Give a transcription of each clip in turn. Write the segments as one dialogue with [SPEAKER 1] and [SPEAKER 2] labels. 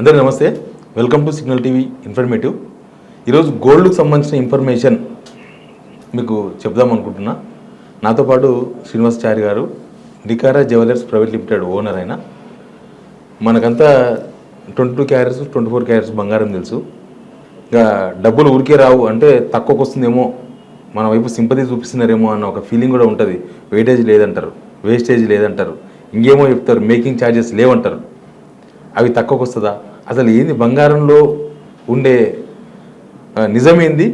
[SPEAKER 1] అందరికీ నమస్తే, welcome to signal TV informative. ఈరోజు గోల్డ్కి సంబంధించిన ఇన్ఫర్మేషన్ మీకు చెప్దాం అనుకుంటున్నా. నాతో పాటు శ్రీనివాసాచారి గారు, నికారా జ్యువెలర్స్ ప్రైవేట్ లిమిటెడ్ ఓనర్ అయిన. మనకంతా 22 క్యారెట్స్ 24 క్యారెట్స్ బంగారం తెలుసు. ఇంకా డబ్బులు ఊరికే రావు, అంటే తక్కువకు వస్తుందేమో, మన వైపు సింపతి చూపిస్తున్నారేమో అన్న ఒక ఫీలింగ్ కూడా ఉంటుంది. వెయిటేజ్ లేదంటారు, వేస్టేజ్ లేదంటారు, ఇంకేమో చెప్తారు, మేకింగ్ ఛార్జెస్ లేవంటారు. అవి తక్కువకు వస్తుందా? అసలు ఏంది బంగారంలో ఉండే నిజమేంది,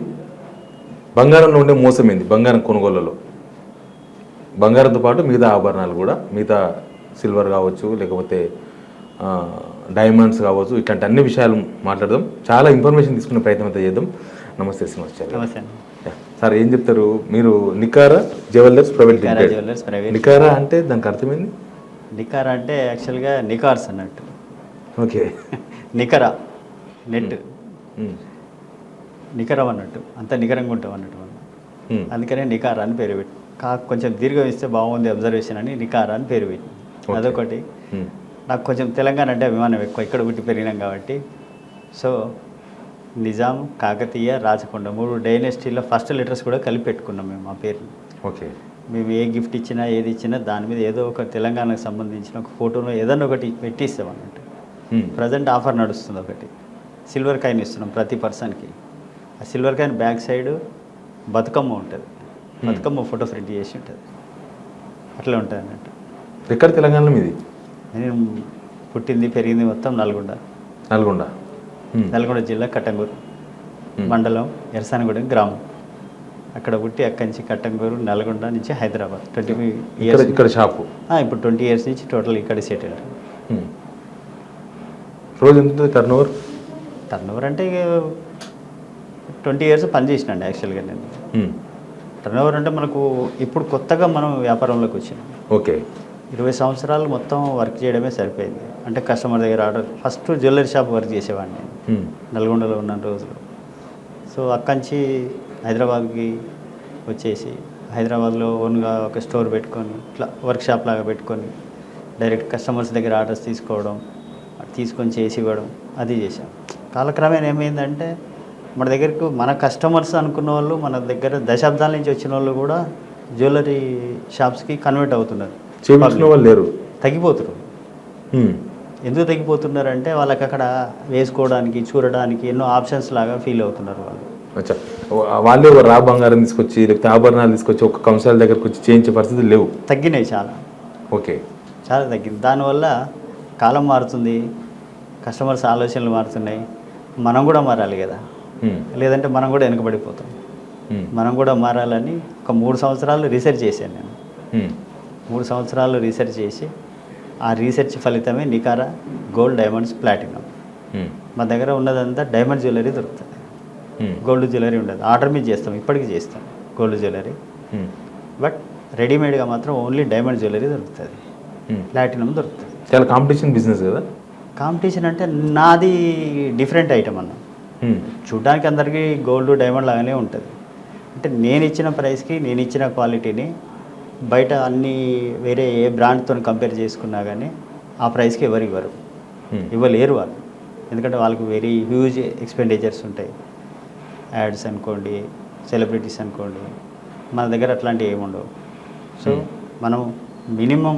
[SPEAKER 1] బంగారంలో ఉండే మోసమేంది? బంగారం కొనుగోళ్లలో బంగారంతో పాటు మిగతా ఆభరణాలు కూడా, మిగతా సిల్వర్ కావచ్చు, లేకపోతే డైమండ్స్ కావచ్చు, ఇట్లాంటి అన్ని విషయాలు మాట్లాడదాం. చాలా ఇన్ఫర్మేషన్ తీసుకునే ప్రయత్నం అయితే చేద్దాం. నమస్తే శ్రీనివాసాచారి.
[SPEAKER 2] నమస్తే
[SPEAKER 1] సార్, ఏం చెప్తారు మీరు? నికారా జ్యువెలర్స్ ప్రైవేట్ లిమిటెడ్. నికారా అంటే దానికి అర్థమైంది?
[SPEAKER 2] నికారా అంటే యాక్చువల్గా నికార్స్ అన్నట్టు.
[SPEAKER 1] ఓకే.
[SPEAKER 2] నికరా నెట్ నికరం అన్నట్టు, అంత నికరంగా ఉంటాం అన్నట్టు మనం. అందుకనే నికారా అని పేరు పెట్టి, కొంచెం దీర్ఘం ఇస్తే బాగుంది అబ్జర్వేషన్ అని నికారా అని పేరు పెట్టి. అదొకటి. నాకు కొంచెం తెలంగాణ అంటే అభిమానం ఎక్కువ, ఇక్కడ పుట్టి పెరిగినాం కాబట్టి. సో నిజాం, కాకతీయ, రాచకొండ 3 డైనెస్టీలో ఫస్ట్ లెటర్స్ కూడా కలిపి పెట్టుకున్నాం మేము మా పేరుని.
[SPEAKER 1] ఓకే.
[SPEAKER 2] మేము ఏ గిఫ్ట్ ఇచ్చినా ఏది ఇచ్చినా దాని మీద ఏదో ఒక తెలంగాణకు సంబంధించిన ఒక ఫోటోలో ఏదన్నా ఒకటి పెట్టిస్తాం అన్నట్టు. ప్రజెంట్ ఆఫర్ నడుస్తుంది, ఒకటి సిల్వర్ కాయిన్ ఇస్తున్నాం ప్రతి పర్సన్కి. ఆ silver coin back side Bathukamma ఉంటుంది, బతుకమ్మ ఫోటో ప్రింట్ చేసి ఉంటుంది. అట్లా ఉంటుంది అన్నట్టు.
[SPEAKER 1] ఎక్కడ తెలంగాణలో మీది?
[SPEAKER 2] నేను పుట్టింది పెరిగింది మొత్తం నల్గొండ. నల్గొండ జిల్లా కట్టంగూరు మండలం, ఎర్సానగూడెం గ్రామం. అక్కడ పుట్టి అక్కడి నుంచి కట్టంగూరు, నల్గొండ నుంచి హైదరాబాద్ 20 ఇయర్స్. ఇక్కడ షాపు ఇప్పుడు 20 ఇయర్స్ నుంచి టోటల్ ఇక్కడ సెటిల్.
[SPEAKER 1] రోజు ఎంత టర్నోవర్?
[SPEAKER 2] టర్నోవర్ అంటే 20 ఇయర్స్ పనిచేసినండి యాక్చువల్గా నేను. టర్నోవర్ అంటే మనకు ఇప్పుడు కొత్తగా మనం వ్యాపారంలోకి వచ్చినాం.
[SPEAKER 1] ఓకే.
[SPEAKER 2] 20 సంవత్సరాలు మొత్తం వర్క్ చేయడమే సరిపోయింది. అంటే కస్టమర్ దగ్గర order, first jewellery shop work చేసేవాడిని నల్గొండలో ఉన్న రోజులు. సో అక్కడి నుంచి హైదరాబాద్కి వచ్చేసి, హైదరాబాద్లో ఓన్గా ఒక స్టోర్ పెట్టుకొని, ఇట్లా వర్క్ షాప్ లాగా పెట్టుకొని డైరెక్ట్ కస్టమర్స్ దగ్గర ఆర్డర్స్ తీసుకోవడం, తీసుకొని చేసి ఇవ్వడం, అది చేశాం. కాలక్రమేణా ఏమైందంటే మన దగ్గరకు మన కస్టమర్స్ అనుకున్న వాళ్ళు, మన దగ్గర దశాబ్దాల నుంచి వచ్చిన వాళ్ళు కూడా జ్యువెలరీ షాప్స్కి కన్వర్ట్ అవుతున్నారు.
[SPEAKER 1] లేరు,
[SPEAKER 2] తగ్గిపోతున్నారు. ఎందుకు తగ్గిపోతున్నారంటే వాళ్ళకి అక్కడ వేసుకోవడానికి, చూడడానికి ఎన్నో ఆప్షన్స్ లాగా ఫీల్ అవుతున్నారు వాళ్ళు.
[SPEAKER 1] వాళ్ళే రా బంగారం తీసుకొచ్చి, లేకపోతే ఆభరణాలు తీసుకొచ్చి ఒక కంసాల దగ్గరకు వచ్చి చేయించే పరిస్థితులు లేవు,
[SPEAKER 2] తగ్గినాయి చాలా.
[SPEAKER 1] ఓకే,
[SPEAKER 2] చాలా తగ్గింది. దానివల్ల కాలం మారుతుంది, కస్టమర్స్ ఆలోచనలు మారుతున్నాయి. మనం కూడా మారాలి కదా, లేదంటే మనం కూడా వెనకబడిపోతాం. మనం కూడా మారాలని ఒక 3 సంవత్సరాలు రీసెర్చ్ చేశాను నేను. 3 సంవత్సరాలు రీసెర్చ్ చేసి, ఆ రీసెర్చ్ ఫలితమే నికారా గోల్డ్, డైమండ్స్, ప్లాటినం. మా దగ్గర ఉన్నదంతా డైమండ్ జ్యువెలరీ దొరుకుతుంది, గోల్డ్ జ్యువెలరీ ఉండదు. ఆర్డర్ మీద చేస్తాం, ఇప్పటికీ చేస్తాం గోల్డ్ జ్యువెలరీ. బట్ రెడీమేడ్గా మాత్రం ఓన్లీ డైమండ్ జ్యువెలరీ దొరుకుతుంది, ప్లాటినం దొరుకుతుంది.
[SPEAKER 1] చాలా కాంపిటీషన్ బిజినెస్ కదా.
[SPEAKER 2] కాంపిటీషన్ అంటే నాది డిఫరెంట్ ఐటమ్ అన్న. చూడ్డానికి అందరికీ గోల్డ్, డైమండ్ లాగానే ఉంటుంది. అంటే నేను ఇచ్చిన ప్రైస్కి, నేను ఇచ్చిన క్వాలిటీని బయట అన్ని వేరే ఏ బ్రాండ్తో కంపేర్ చేసుకున్నా కానీ ఆ ప్రైస్కి ఎవరు ఇవ్వలేరు వాళ్ళు. ఎందుకంటే వాళ్ళకి వెరీ హ్యూజ్ ఎక్స్పెండిచర్స్ ఉంటాయి. యాడ్స్ అనుకోండి, సెలబ్రిటీస్ అనుకోండి, మన దగ్గర అట్లాంటివి ఏముండవు. సో మనం మినిమం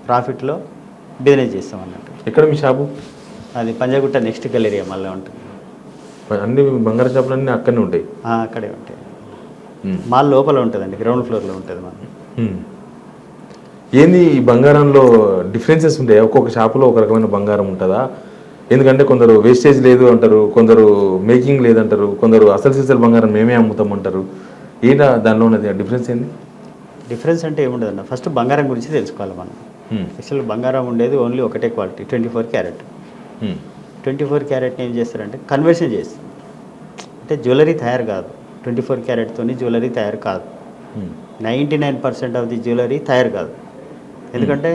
[SPEAKER 2] ప్రాఫిట్లో బిజినెస్ చేస్తాం అన్నట్టు.
[SPEAKER 1] ఎక్కడ మీ షాపు?
[SPEAKER 2] అది పంజాగుట్ట నెక్స్ట్ గెలరియా మళ్ళీ ఉంటుంది.
[SPEAKER 1] అన్ని బంగారు షాపులు అన్నీ అక్కడనే ఉంటాయి?
[SPEAKER 2] అక్కడే ఉంటాయి. మాల్ లోపల ఉంటుందండి, గ్రౌండ్ ఫ్లోర్లో ఉంటుంది మనం.
[SPEAKER 1] ఏంది ఈ బంగారంలో డిఫరెన్సెస్ ఉంటాయి? ఒక్కొక్క షాపులో ఒక రకమైన బంగారం ఉంటుందా? ఎందుకంటే కొందరు వేస్టేజ్ లేదు అంటారు, కొందరు మేకింగ్ లేదంటారు, కొందరు అసలు సిసలు బంగారం మేమే అమ్ముతాం అంటారు. ఏంటా దానిలో ఉన్నది డిఫరెన్స్? ఏంది
[SPEAKER 2] డిఫరెన్స్ అంటే ఏముండదన్న, ఫస్ట్ బంగారం గురించి తెలుసుకోవాలి మనం. యాక్చువల్ బంగారం ఉండేది ఓన్లీ ఒకటే క్వాలిటీ, 24 క్యారెట్. 24 క్యారెట్ని ఏం చేస్తారంటే కన్వర్షన్ చేస్తారు. అంటే జ్యువెలరీ తయారు కాదు, 24 క్యారెట్తో జ్యువెలరీ తయారు కాదు. 99% ఆఫ్ ది జ్యువెలరీ తయారు కాదు. ఎందుకంటే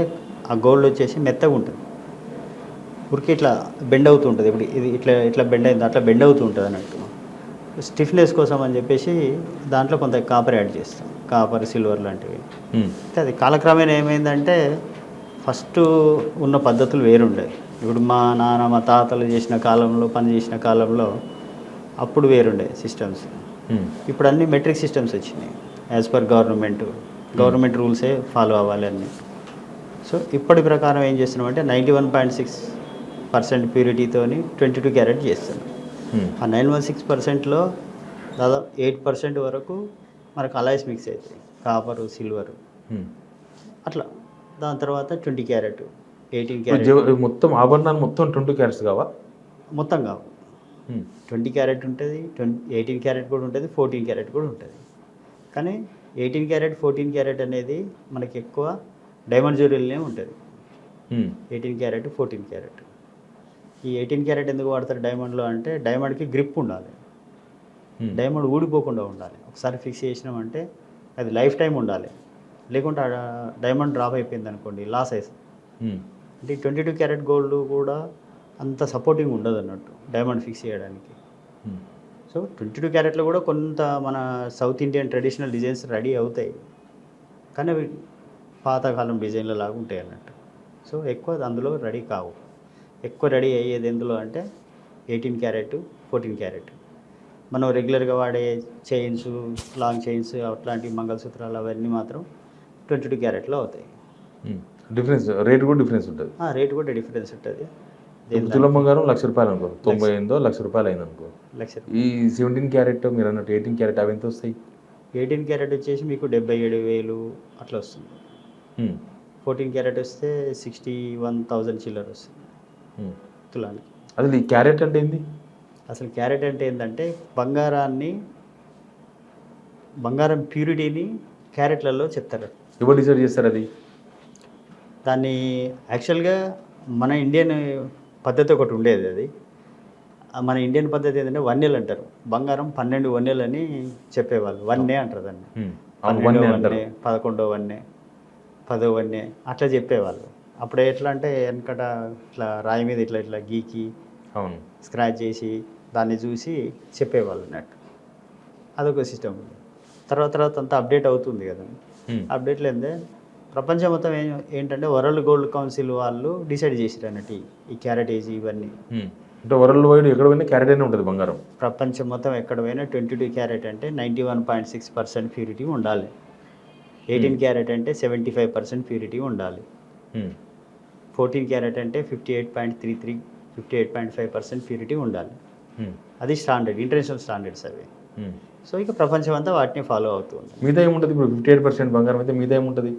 [SPEAKER 2] ఆ గోల్డ్ వచ్చేసి మెత్తగా ఉంటుంది, ఊరికి ఇట్లా బెండ్ అవుతూ ఉంటుంది. ఇప్పుడు ఇది ఇట్లా ఇట్లా బెండ్ అయింది, అట్లా బెండ్ అవుతూ ఉంటుంది అన్నట్టు. స్టిఫ్నెస్ కోసం అని చెప్పేసి దాంట్లో కొంత కాపర్ యాడ్ చేస్తాం, కాపర్, సిల్వర్ లాంటివి. అది కాలక్రమేణా ఏమైందంటే ఫస్ట్ ఉన్న పద్ధతులు వేరుండేవి. ఇప్పుడు మా నాన్న మా తాతలు చేసిన కాలంలో పని చేసిన కాలంలో అప్పుడు వేరుండే సిస్టమ్స్. ఇప్పుడు అన్ని మెట్రిక్ సిస్టమ్స్ వచ్చినాయి. యాజ్ పర్ గవర్నమెంట్ రూల్సే ఫాలో అవ్వాలి అన్నీ. సో ఇప్పటి ప్రకారం ఏం చేస్తున్నామంటే 91.6% ప్యూరిటీతోని 22 క్యారెట్ చేస్తున్నాం. ఆ 916%లో దాదాపు 8% వరకు మనకు అలాయిస్ మిక్స్ అవుతాయి, కాపరు, సిల్వరు అట్లా. దాని తర్వాత 20 క్యారెట్, 18 క్యారెట్.
[SPEAKER 1] మొత్తం ఆభరణాలు మొత్తం 20 క్యారెట్స్ కావా?
[SPEAKER 2] మొత్తం కావు. 20 క్యారెట్ ఉంటుంది, 18 క్యారెట్ కూడా ఉంటుంది, 14 క్యారెట్ కూడా ఉంటుంది. కానీ 18 క్యారెట్ 14 క్యారెట్ అనేది మనకి ఎక్కువ డైమండ్ జ్యువెలరీనే ఉంటుంది. 18 క్యారెట్ 14 క్యారెట్. ఈ 18 క్యారెట్ ఎందుకు వాడతారు డైమండ్లో అంటే డైమండ్కి గ్రిప్ ఉండాలి, డైమండ్ ఊడిపోకుండా ఉండాలి. ఒకసారి ఫిక్స్ చేసినామంటే అది లైఫ్ టైం ఉండాలి, లేకుంటే డైమండ్ డ్రాప్ అయిపోయింది అనుకోండి లాస్ అవుతుంది. అంటే 22 క్యారెట్ గోల్డ్ కూడా అంత సపోర్టింగ్ ఉండదు అన్నట్టు డైమండ్ ఫిక్స్ చేయడానికి. సో 22 క్యారెట్లో కూడా కొంత మన south Indian traditional designs ready అవుతాయి, కానీ అవి పాతకాలం డిజైన్ల లాగా ఉంటాయి అన్నట్టు. సో ఎక్కువ అందులో రెడీ కావు. ఎక్కువ రెడీ అయ్యేది ఎందులో అంటే 18 క్యారెట్ 14 క్యారెట్. మనం రెగ్యులర్గా వాడే చైన్స్, లాంగ్ చైన్స్, అట్లాంటి మంగళసూత్రాలు అవన్నీ మాత్రం 22 క్యారెట్లో అవుతాయి.
[SPEAKER 1] డిఫరెన్స్ రేట్ కూడా డిఫరెన్స్ ఉంటుంది.
[SPEAKER 2] రేట్ కూడా డిఫరెన్స్ ఉంటుంది.
[SPEAKER 1] తులం బంగారం ₹1,00,000 అనుకో, 98 ₹1,00,000 అయింది అనుకో. ఈ 17 క్యారెట్ మీరు అన్నట్టు 18 క్యారెట్ అవి ఎంత వస్తాయి?
[SPEAKER 2] 18 క్యారెట్ వచ్చేసి మీకు 77,000 అట్లా వస్తుంది. 14 క్యారెట్ వస్తే 61,000 చిల్లర వస్తుంది తులానికి.
[SPEAKER 1] అసలు ఈ క్యారెట్ అంటే ఏంది?
[SPEAKER 2] అసలు క్యారెట్ అంటే ఏంటంటే బంగారం ప్యూరిటీని క్యారెట్లలో చెప్తారు.
[SPEAKER 1] ఎవరు డిసైడ్ చేస్తారు అది?
[SPEAKER 2] దాన్ని యాక్చువల్గా మన ఇండియన్ పద్ధతి ఒకటి ఉండేది. అది మన ఇండియన్ పద్ధతి ఏంటంటే వన్నెలు అంటారు. బంగారం 12 వన్నెలు అని చెప్పేవాళ్ళు. వన్నే అంటారు దాన్ని. 12వ వన్నె, 11వ వన్నె, 10వ వన్నె అట్లా చెప్పేవాళ్ళు. అప్పుడు ఎట్లా అంటే వెనకట ఇట్లా రాయి మీద ఇట్లా ఇట్లా గీకి స్క్రాచ్ చేసి దాన్ని చూసి చెప్పేవాళ్ళు అన్నట్టు. అదొక సిస్టమ్. తర్వాత అంతా అప్డేట్ అవుతుంది కదా. అప్డేట్లు ఏందే ప్రపంచం మొత్తం ఏంటంటే వరల్డ్ గోల్డ్ కౌన్సిల్ వాళ్ళు డిసైడ్ చేసారు అన్నట్టు ఈ క్యారెట్ ఏజ్ ఇవన్నీ.
[SPEAKER 1] అంటే వరల్డ్ వైడ్ ఎక్కడ పోయినా క్యారెట్ అయినా ఉంటుంది బంగారం.
[SPEAKER 2] ప్రపంచం మొత్తం ఎక్కడ పోయినా 22 క్యారెట్ అంటే 91.6% ప్యూరిటీ ఉండాలి. 18 క్యారెట్ అంటే 75% ప్యూరిటీ ఉండాలి. 14 క్యారెట్ అంటే 58.33, 58.5% ప్యూరిటీ ఉండాలి. అది స్టాండర్డ్, ఇంటర్నేషనల్ స్టాండర్డ్స్ అవి. సో ఇక ప్రపంచం అంతా వాటిని ఫాలో అవుతుంది.
[SPEAKER 1] మిగతా ఏముంటుంది? ఇప్పుడు 58% బంగారం అయితే మిగతా ఏముంటుంది?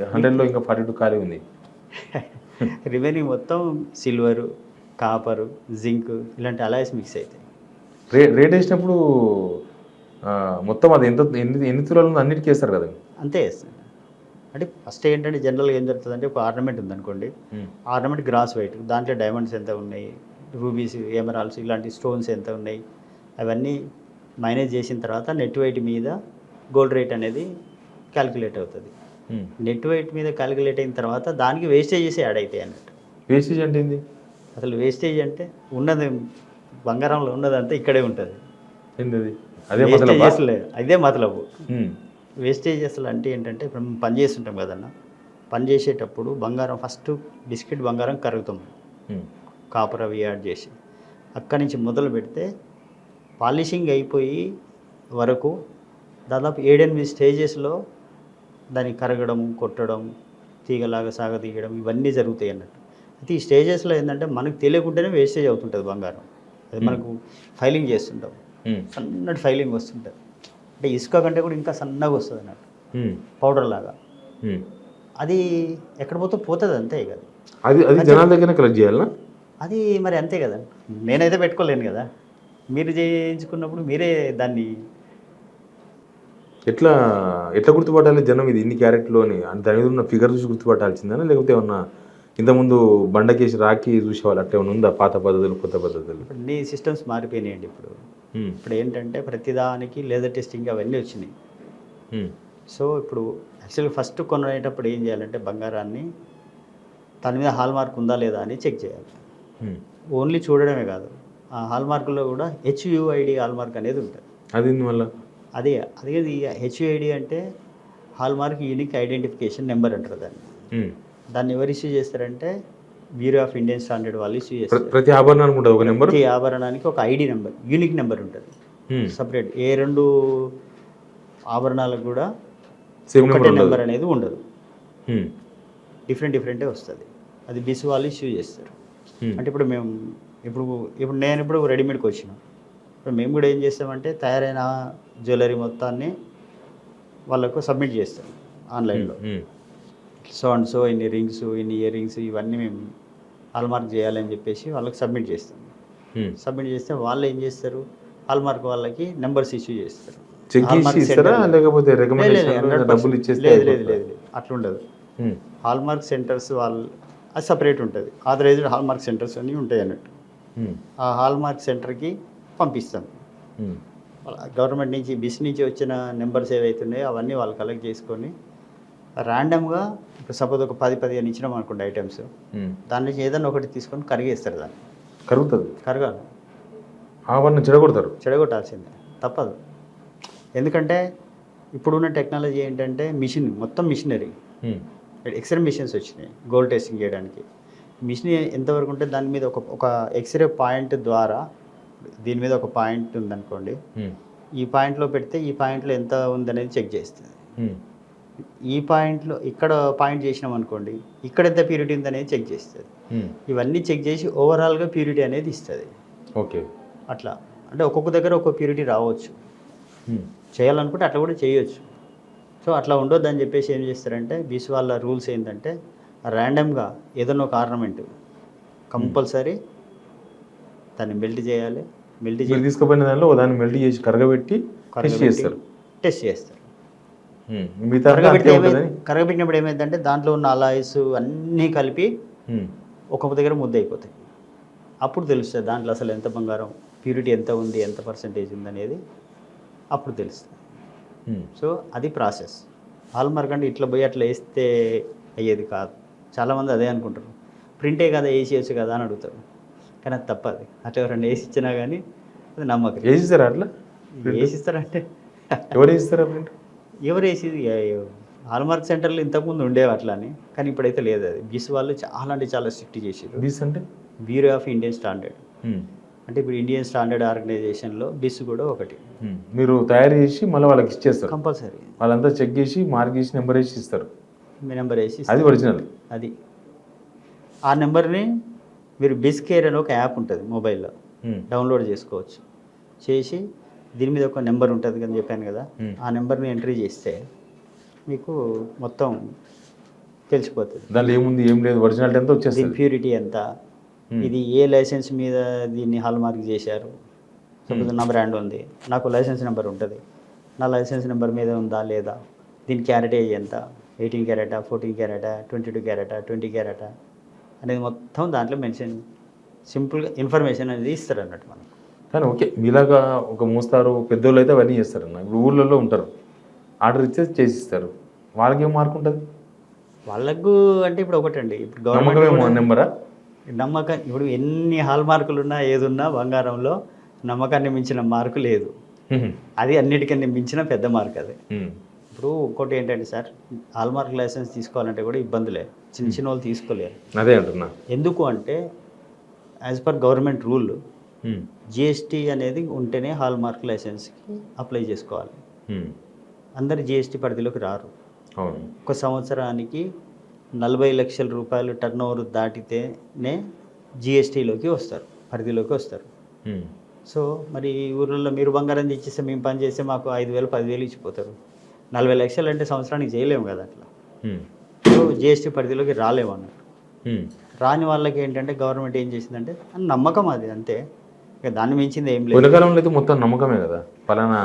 [SPEAKER 1] 100లో ఇంకా 42 ఖాళీ ఉంది.
[SPEAKER 2] రిమైనింగ్ మొత్తం సిల్వరు, కాపరు, జింక్ ఇలాంటి అలాయిస్ మిక్స్ అవుతాయి.
[SPEAKER 1] రేట్ వేసినప్పుడు మొత్తం అది ఎన్ని తులాలు ఉందో అన్నిటికీ వేస్తారు కదా?
[SPEAKER 2] అంతే వేస్తుంది. అంటే ఫస్ట్ ఏంటంటే జనరల్గా ఏం జరుగుతుందంటే ఒక ఆర్నమెంట్ ఉందనుకోండి, ఆర్నమెంట్ గ్రాస్ వెయిట్, దాంట్లో డైమండ్స్ ఎంత ఉన్నాయి, రూబీస్, ఎమరాల్డ్స్ ఇలాంటి స్టోన్స్ ఎంత ఉన్నాయి అవన్నీ మైనేజ్ చేసిన తర్వాత నెట్ వెయిట్ మీద గోల్డ్ రేట్ అనేది క్యాలిక్యులేట్ అవుతుంది. నెట్ వెయిట్ మీద క్యాలిక్యులేట్ అయిన తర్వాత దానికి వేస్టేజెస్ యాడ్ అవుతాయి అన్నట్టు.
[SPEAKER 1] వేస్టేజ్ అంటే ఏంది?
[SPEAKER 2] అసలు వేస్టేజ్ అంటే ఉన్నది బంగారంలో ఉన్నదంతా ఇక్కడే ఉంటుంది. అదే మతలబు. వేస్టేజ్ అసలు అంటే ఏంటంటే ఇప్పుడు మేము పని చేస్తుంటాం కదన్నా, పని చేసేటప్పుడు బంగారం ఫస్ట్ బిస్కెట్ బంగారం కరుగుతాం, కాపర్ అవి యాడ్ చేసి అక్కడి నుంచి మొదలు పెడితే పాలిషింగ్ అయిపోయి వరకు దాదాపు 7-8 స్టేజెస్లో దాన్ని కరగడం, కొట్టడం, తీగలాగా సాగతీయడం ఇవన్నీ జరుగుతాయి అన్నట్టు. అయితే ఈ స్టేజెస్లో ఏంటంటే మనకు తెలియకుండానే వేస్టేజ్ అవుతుంటుంది బంగారం. అది మనకు ఫైలింగ్ చేస్తుంటాం, సన్నటి ఫైలింగ్ వస్తుంటుంది. అంటే ఇసుక కంటే కూడా ఇంకా సన్నగా వస్తుంది అన్నట్టు, పౌడర్ లాగా. అది ఎక్కడ పోతుంది అంతే కదా.
[SPEAKER 1] అది జనాల దగ్గర కలెక్ట్ చేయాలా?
[SPEAKER 2] అది మరి అంతే కదా. నేనైతే పెట్టుకోలేను కదా, మీరు చేయించుకున్నప్పుడు మీరే దాన్ని
[SPEAKER 1] ఎట్లా గుర్తుపట్టాలి జనం ఇది ఇన్ని క్యారెట్లో అని? దాని మీద ఉన్న ఫిగర్ చూసి గుర్తుపట్టాల్సిందేనా, లేకపోతే ఏమన్నా ఇంతకుముందు బండకేసి రాకి చూసేవాళ్ళు అట్లా ఏమైనా ఉందా? పాత పద్ధతులు, కొత్త పద్ధతులు?
[SPEAKER 2] అన్ని సిస్టమ్స్ మారిపోయినాయండి ఇప్పుడు ఏంటంటే ప్రతిదానికి లేజర్ టెస్టింగ్ అవన్నీ వచ్చినాయి. సో ఇప్పుడు యాక్చువల్గా ఫస్ట్ కొనేటప్పుడు ఏం చేయాలంటే బంగారాన్ని దాని మీద హాల్ మార్క్ ఉందా లేదా అని చెక్ చేయాలి. ఓన్లీ చూడడమే కాదు, ఆ హాల్ మార్కులో కూడా HUID హాల్ మార్క్ అనేది ఉంటుంది.
[SPEAKER 1] అది వల్ల
[SPEAKER 2] అదే HUID అంటే hall mark unique identification number అంటారు దాన్ని. దాన్ని ఎవరు ఇష్యూ చేస్తారంటే బ్యూరో ఆఫ్ ఇండియన్ స్టాండర్డ్ వాళ్ళు ఇష్యూ చేస్తారు.
[SPEAKER 1] ప్రతి ఆభరణానికి ఉంటుంది ఒక నెంబర్.
[SPEAKER 2] ప్రతి ఆభరణానికి ఒక ఐడి నెంబర్, యూనిక్ నెంబర్ ఉంటుంది సపరేట్. ఏ రెండు ఆభరణాలకు కూడా
[SPEAKER 1] సేమ్
[SPEAKER 2] ఒకటే
[SPEAKER 1] నెంబర్
[SPEAKER 2] నెంబర్ అనేది ఉండదు, డిఫరెంటే వస్తుంది. అది బిస్ వాళ్ళు ఇష్యూ చేస్తారు. అంటే ఇప్పుడు నేను ఇప్పుడు రెడీమేడ్కి వచ్చిన, ఇప్పుడు మేము కూడా ఏం చేస్తామంటే తయారైన జ్యువెలరీ మొత్తాన్ని వాళ్ళకు సబ్మిట్ చేస్తాం ఆన్లైన్లో. సో అండ్ సో ఇన్ని రింగ్స్, ఇన్ని ఇయర్ రింగ్స్, ఇవన్నీ మేము హాల్మార్క్ చేయాలని చెప్పేసి వాళ్ళకి సబ్మిట్ చేస్తాం. సబ్మిట్ చేస్తే వాళ్ళు ఏం చేస్తారు, హాల్మార్క్ వాళ్ళకి నెంబర్స్ ఇష్యూ చేస్తారు. లేదు అట్లా ఉండదు. హాల్మార్క్ సెంటర్స్ వాళ్ళు అది సపరేట్ ఉంటుంది. ఆథరైజ్డ్ హాల్మార్క్ సెంటర్స్ అన్నీ ఉంటాయి అన్నట్టు. ఆ హాల్మార్క్ సెంటర్కి పంపిస్తాం. గవర్నమెంట్ నుంచి బిస్ నుంచి వచ్చిన నెంబర్స్ ఏవైతే ఉన్నాయో అవన్నీ వాళ్ళు కలెక్ట్ చేసుకొని ర్యాండమ్గా ఇప్పుడు సపోజ్ ఒక 10-15 ఇచ్చినాం అనుకోండి ఐటమ్స్, దాని నుంచి ఏదైనా ఒకటి తీసుకొని కరిగేస్తారు. దాన్ని కరగాలి,
[SPEAKER 1] ఆభరణం
[SPEAKER 2] చెడగొట్టాల్సిందే, తప్పదు. ఎందుకంటే ఇప్పుడున్న టెక్నాలజీ ఏంటంటే మొత్తం మిషనరీ, ఎక్స్రే మిషన్స్ వచ్చినాయి గోల్డ్ టెస్టింగ్ చేయడానికి. మిషన్ ఎంతవరకు ఉంటే దాని మీద ఒక ఎక్స్రే పాయింట్ ద్వారా, దీని మీద ఒక పాయింట్ ఉందనుకోండి, ఈ పాయింట్లో పెడితే ఈ పాయింట్లో ఎంత ఉందనేది చెక్ చేస్తుంది. ఈ పాయింట్లో ఇక్కడ పాయింట్ చేసినాం అనుకోండి, ఇక్కడ ఎంత ప్యూరిటీ ఉందనేది చెక్ చేస్తుంది. ఇవన్నీ చెక్ చేసి ఓవరాల్గా ప్యూరిటీ అనేది ఇస్తుంది.
[SPEAKER 1] ఓకే,
[SPEAKER 2] అట్లా అంటే ఒక్కొక్క దగ్గర ఒక్కొక్క ప్యూరిటీ రావచ్చు. చేయాలనుకుంటే అట్లా కూడా చేయొచ్చు. సో అట్లా ఉండొద్దని చెప్పేసి ఏం చేస్తారంటే బిస్ వాళ్ళ రూల్స్ ఏంటంటే ర్యాండమ్గా ఏదైనా ఒక ఆర్నమెంట్ కంపల్సరీ దాన్ని మెల్ట్ చేయాలి. మెల్ట్ చేసి
[SPEAKER 1] తీసుకుపోయిన దానిలో దాన్ని మెల్ట్ చేసి కరగబెట్టి
[SPEAKER 2] టెస్ట్ చేస్తారు. కరగబెట్టినప్పుడు ఏమైందంటే దాంట్లో ఉన్న అలాయిస్ అన్నీ కలిపి ఒక్కొక్క దగ్గర ముద్ద అయిపోతాయి. అప్పుడు తెలుస్తుంది దాంట్లో అసలు ఎంత బంగారం, ప్యూరిటీ ఎంత ఉంది, ఎంత పర్సంటేజ్ ఉంది అనేది అప్పుడు తెలుస్తుంది. సో అది ప్రాసెస్. హాల్మార్క్ అంటే ఇట్లా పోయి అట్లా వేస్తే అయ్యేది కాదు. చాలామంది అదే అనుకుంటారు, ప్రింటే కదా వేసేయచ్చు కదా అని అడుగుతారు. కానీ అది తప్పది. అట్లా ఎవరైనా వేసి ఇచ్చినా కానీ అది నమ్మకం.
[SPEAKER 1] వేసిస్తారా? అట్లా
[SPEAKER 2] వేసిస్తారంటే
[SPEAKER 1] ఎవరు వేసిస్తారా ప్రింట్?
[SPEAKER 2] ఎవరు వేసి హాల్మార్క్ సెంటర్లు ఇంతకుముందు ఉండేవి అట్లా అని, కానీ ఇప్పుడైతే లేదు. అది బిస్ వాళ్ళు చాలా అంటే చాలా స్ట్రిక్ట్ చేసారు.
[SPEAKER 1] బిస్ అంటే
[SPEAKER 2] బ్యూరో ఆఫ్ ఇండియన్ స్టాండర్డ్. అంటే ఇప్పుడు ఇండియన్ స్టాండర్డ్ ఆర్గనైజేషన్లో బిస్ కూడా ఒకటి.
[SPEAKER 1] మీరు తయారు చేసి మళ్ళీ వాళ్ళకి ఇచ్చేస్తారు
[SPEAKER 2] కంపల్సరీ.
[SPEAKER 1] వాళ్ళంతా చెక్ చేసి మార్క్ చేసి నెంబర్ వేసి ఇస్తారు.
[SPEAKER 2] మీ నెంబర్ వేసి
[SPEAKER 1] అది ఒరిజినల్.
[SPEAKER 2] అది ఆ నెంబర్ని మీరు బిస్ కేర్ అని ఒక యాప్ ఉంటుంది మొబైల్లో, డౌన్లోడ్ చేసుకోవచ్చు. చేసి దీని మీద ఒక నెంబర్ ఉంటుంది అని చెప్పాను కదా, ఆ నెంబర్ని ఎంట్రీ చేస్తే మీకు మొత్తం తెలిసిపోతుంది.
[SPEAKER 1] దానిలో ఏముంది ఏం లేదు, ఒరిజినాలిటీ అంతా వచ్చేస్తుంది.
[SPEAKER 2] దీని ప్యూరిటీ ఎంత, ఇది ఏ లైసెన్స్ మీద దీన్ని హాల్మార్క్ చేశారు. సపోజ్ నా బ్రాండ్ ఉంది, నాకు లైసెన్స్ నెంబర్ ఉంటుంది, నా లైసెన్స్ నెంబర్ మీద ఉందా లేదా, దీని క్యారెటేజ్ ఎంత, 18 క్యారెటా, 14 క్యారెటా, 22 క్యారెటా, 20 క్యారెటా అనేది మొత్తం దాంట్లో మెన్షన్, సింపుల్గా ఇన్ఫర్మేషన్ అనేది ఇస్తారు అన్నట్టు మనం.
[SPEAKER 1] కానీ ఓకే, మీలాగా ఒక మోస్తారు పెద్దోళ్ళు అయితే అవన్నీ చేస్తారన్న. ఇప్పుడు ఊళ్ళల్లో ఉంటారు, ఆర్డర్ ఇచ్చే చేసిస్తారు, వాళ్ళకి ఏం మార్క్ ఉంటుంది?
[SPEAKER 2] వాళ్ళకు అంటే ఇప్పుడు ఒకటండి, ఇప్పుడు గవర్నమెంట్
[SPEAKER 1] నెంబరా
[SPEAKER 2] నమ్మకం. ఇప్పుడు ఎన్ని హాల్ మార్కులు ఉన్నా ఏదున్నా బంగారంలో నమ్మకాన్ని మించిన మార్కు లేదు. అది అన్నిటికన్నా మించిన పెద్ద మార్క్ అది. ఇప్పుడు ఇంకోటి ఏంటంటే సార్, హాల్ మార్క్ లైసెన్స్ తీసుకోవాలంటే కూడా ఇబ్బందులే, చిన్న వాళ్ళు తీసుకోలేరు.
[SPEAKER 1] అదే అంటున్నా.
[SPEAKER 2] ఎందుకు అంటే as per government rule GST అనేది ఉంటేనే హాల్ మార్క్ లైసెన్స్కి అప్లై చేసుకోవాలి. అందరు జిఎస్టీ పరిధిలోకి రారు. ఒక సంవత్సరానికి 40 లక్షల రూపాయలు టర్న్ ఓవర్ దాటితేనే జిఎస్టీలోకి వస్తారు, పరిధిలోకి వస్తారు. సో మరి ఊర్లలో మీరు బంగారం తెచ్చిస్తే మేము పని చేస్తే మాకు 5,000 10,000 ఇచ్చిపోతారు. 40 లక్షలు అంటే సంవత్సరానికి చేయలేము కదా అట్లా. సో జిఎస్టీ పరిధిలోకి రాలేము అన్నట్టు. రాని వాళ్ళకి ఏంటంటే గవర్నమెంట్ ఏం చేసిందంటే నమ్మకం, అది అంతే, ఇక దాన్ని మించింది ఏం లేదు.
[SPEAKER 1] పులకాలంలో అయితే మొత్తం నమ్మకమే కదా, పలానా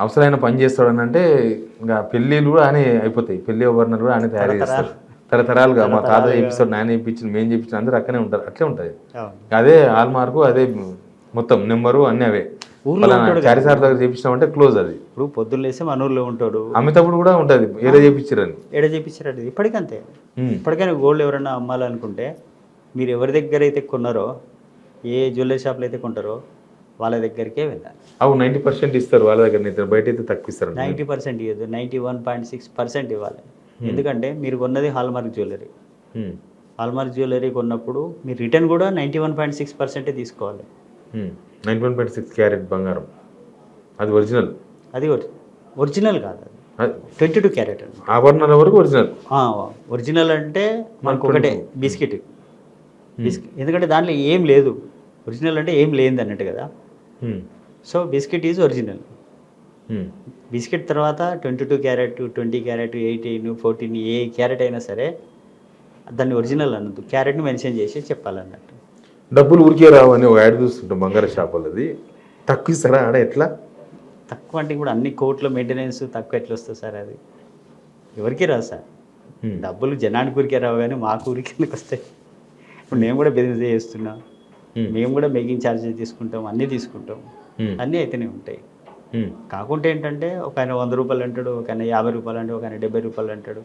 [SPEAKER 1] అవసరమైన పని చేస్తాడని అంటే ఇంకా పెళ్ళిళ్ళు కూడా ఆయన అయిపోతాయి, పెళ్లి ఓవర్నర్ కూడా ఆయన తయారు చేస్తారు తరతరాలుగా. మా తాత చేపిస్తాడు, నాయన చేయించింది, మేము చేయించిన అందరూ అక్కడే ఉంటారు, అట్లే ఉంటుంది. అదే హాల్ మార్కు, అదే మొత్తం నెంబరు అన్నీ అవే. చారిసార్ దగ్గర చేపించినామంటే క్లోజ్. అది
[SPEAKER 2] ఇప్పుడు పొద్దున్న లేస్తే మన ఊర్లో ఉంటాడు,
[SPEAKER 1] అమితప్పుడు కూడా ఉంటుంది, ఏదో చేపించారని.
[SPEAKER 2] ఏదో చేపించారు. ఇప్పటికంతే. ఇప్పటికైనా గోల్డ్ ఎవరైనా అమ్మాలనుకుంటే మీరు ఎవరి దగ్గర అయితే కొన్నారో, ఏ జ్యువెలరీ షాప్లో అయితే కొంటారో వాళ్ళ దగ్గరికే వెళ్ళాలి.
[SPEAKER 1] అవు 90% ఇస్తారు వాళ్ళ దగ్గర, బయట అయితే తక్కువ ఇస్తారు.
[SPEAKER 2] 90% ఇవ్వదు, 91.6% ఇవ్వాలి. ఎందుకంటే మీరు కొన్నది hall mark jewellery. Hallmark jewellery కొన్నప్పుడు మీరు రిటర్న్ కూడా 91.6% తీసుకోవాలి.
[SPEAKER 1] 91.6 క్యారెట్ బంగారం అది ఒరిజినల్.
[SPEAKER 2] అది ఒరిజినల్ కాదు, అది 22 క్యారెట్ అండి.
[SPEAKER 1] ఆభరణాల వరకు ఒరిజినల్.
[SPEAKER 2] ఒరిజినల్ అంటే మనకు ఒకటే బిస్కెట్. ఎందుకంటే దాంట్లో ఏం లేదు, ఒరిజినల్ అంటే ఏం లేనిది అన్నట్టు కదా. So biscuit is original. Biscuit తర్వాత 22 క్యారెట్, 20 క్యారెట్, 18, 14 ఏ క్యారెట్ అయినా సరే దాన్ని ఒరిజినల్ అన్నది క్యారెట్ని మెన్షన్ చేసి చెప్పాలన్నట్టు.
[SPEAKER 1] డబ్బులు ఊరికే రావు అని ఒక యాడ్ చూస్తుంటాం బంగారం షాప్ వాళ్ళది. తక్కువ ఇస్తారా ఆడ? ఎట్లా
[SPEAKER 2] తక్కువ అంటే ఇప్పుడు అన్ని కోట్ల మెయింటెనెన్స్ తక్కువ ఎట్లా వస్తుంది సార్? అది ఎవరికి రాదు సార్. డబ్బులు జనానికి ఊరికే రావు కానీ మాకు ఊరికి ఎందుకు వస్తాయి? ఇప్పుడు నేను కూడా బిజినెస్ చేస్తున్నా, మేము కూడా మేకింగ్ ఛార్జెస్ తీసుకుంటాం, అన్నీ తీసుకుంటాం, అన్నీ అయితేనే ఉంటాయి. కాకుంటే ఏంటంటే ఒక ఆయన 100 రూపాయలు అంటాడు, ఒక ఆయన 50 రూపాయలు అంటాడు, ఒక ఆయన 70 రూపాయలు అంటాడు.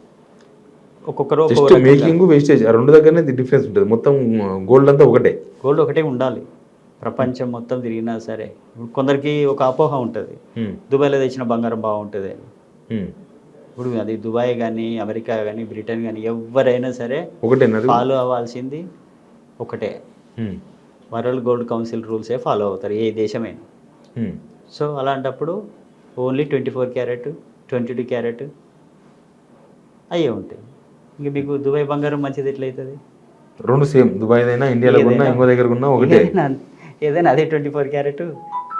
[SPEAKER 2] ఒక్కొక్కరు
[SPEAKER 1] మేకింగ్ వేస్టేజ్ రెండు దగ్గరనే డిఫరెన్స్ ఉంటుంది. మొత్తం గోల్డ్ అంతా ఒకటే.
[SPEAKER 2] గోల్డ్ ఒకటే ఉండాలి. ప్రపంచం మొత్తం తిరిగినా సరే కొందరికి ఒక అపోహ ఉంటుంది, దుబాయ్లో తెచ్చిన బంగారం బాగుంటుంది అని. ఇప్పుడు అది దుబాయ్ కానీ అమెరికా కానీ బ్రిటన్ కానీ ఎవరైనా సరే
[SPEAKER 1] ఒకటే
[SPEAKER 2] ఫాలో అవ్వాల్సింది ఒకటే. వరల్డ్ గోల్డ్ కౌన్సిల్ రూల్సే ఫాలో అవుతారు ఏ దేశమైనా. సో అలాంటప్పుడు ఓన్లీ 24 క్యారెట్, 22 క్యారెట్ అయ్యే ఉంటాయి. ఇంక మీకు దుబాయ్ బంగారం మంచిది ఎట్లయితుంది?
[SPEAKER 1] రెండు సేమ్. దుబాయ్ అయినా ఇండియాలో ఉన్నా ఇంకో దగ్గర ఉన్నా ఒకటే.
[SPEAKER 2] ఏదైనా అదే 24 క్యారెట్,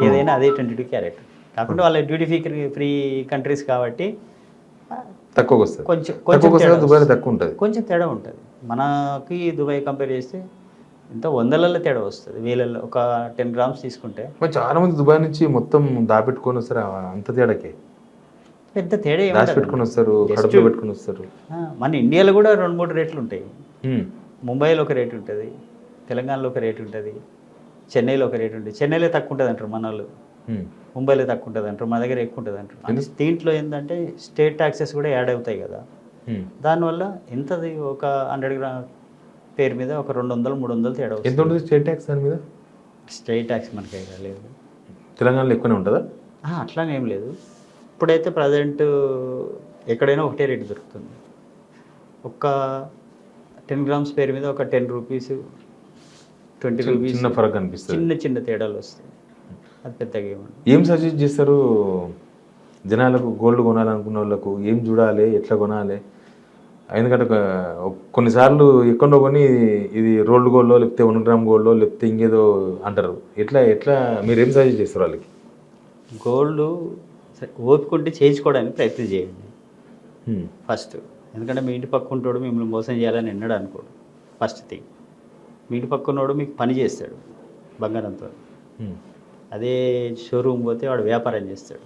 [SPEAKER 2] ఏదైనా అదే 22 క్యారెట్. కాకుండా వాళ్ళ డ్యూటీ ఫ్రీ కంట్రీస్ కాబట్టి
[SPEAKER 1] తక్కువకి వస్తుంది.
[SPEAKER 2] కొంచెం
[SPEAKER 1] దుబాయ్ తక్కువ ఉంటుంది,
[SPEAKER 2] కొంచెం తేడా ఉంటుంది. మనకి దుబాయ్ కంపేర్ చేస్తే ఎంత వందలలో తేడా వస్తుంది, వేలలో. ఒక 10 గ్రామ్స్ తీసుకుంటే
[SPEAKER 1] చాలా మంది దుబాయ్ నుంచి మొత్తం దాపెట్టుకొని వస్తారు. అంత తేడాకే
[SPEAKER 2] పెద్ద తేడా
[SPEAKER 1] పెట్టుకుని వస్తారు, కడుపులో పెట్టుకుని వస్తారు.
[SPEAKER 2] మన ఇండియాలో కూడా 2-3 రేట్లు ఉంటాయి. ముంబైలో ఒక రేటు ఉంటుంది, తెలంగాణలో ఒక రేటు ఉంటుంది, చెన్నైలో ఒక రేటు ఉంటుంది. చెన్నైలో తక్కువ ఉంటుంది అంటారు మన వాళ్ళు, ముంబైలో తక్కువ ఉంటుంది అంటారు, మా దగ్గర ఎక్కువ ఉంటుంది అంటారు. అంటే దీంట్లో ఏంటంటే స్టేట్ ట్యాక్సెస్ కూడా యాడ్ అవుతాయి కదా. దానివల్ల ఎంతది ఒక 100 గ్రామ్ పేరు మీద ఒక 200-300 తేడా వస్తుంది.
[SPEAKER 1] ఎంత ఉంటుంది స్టేట్ ట్యాక్స్ దాని మీద?
[SPEAKER 2] స్టేట్ ట్యాక్స్ మనకి లేదు.
[SPEAKER 1] తెలంగాణలో ఎక్కువనే ఉంటుందా?
[SPEAKER 2] అట్లానే ఏం లేదు. ఇప్పుడైతే ప్రజెంట్ ఎక్కడైనా ఒకటే రేటు దొరుకుతుంది. ఒక 10 గ్రామ్స్ పేరు మీద ఒక 10 రూపీస్, 20 రూపీస్
[SPEAKER 1] చిన్న ఫరక్ అనిపిస్తుంది.
[SPEAKER 2] చిన్న తేడాలు వస్తాయి. అది పెద్దగా ఏమన్నా.
[SPEAKER 1] ఏం సజెస్ట్ చేస్తారు జనాలకు? గోల్డ్ కొనాలనుకున్న వాళ్ళకు ఏం చూడాలి, ఎట్లా కొనాలి? ఎందుకంటే కొన్నిసార్లు ఎక్కడో కొని ఇది రోల్డ్ గోల్డో లేకపోతే 1 గ్రామ్ గోల్డో లేకపోతే ఇంకేదో అంటారు. ఎట్లా మీరు ఏం సజెస్ట్ చేస్తారు వాళ్ళకి?
[SPEAKER 2] గోల్డ్ ఓపుకుంటే చేయించుకోవడానికి ప్రయత్నం చేయండి ఫస్ట్. ఎందుకంటే మీ ఇంటి పక్కుంటాడు మిమ్మల్ని మోసం చేయాలని ఎన్నడు అనుకోడు. ఫస్ట్ థింగ్, మీ ఇంటి పక్కనోడు మీకు పని చేస్తాడు బంగారంతో. అదే షోరూమ్ పోతే వాడు వ్యాపారం చేస్తాడు.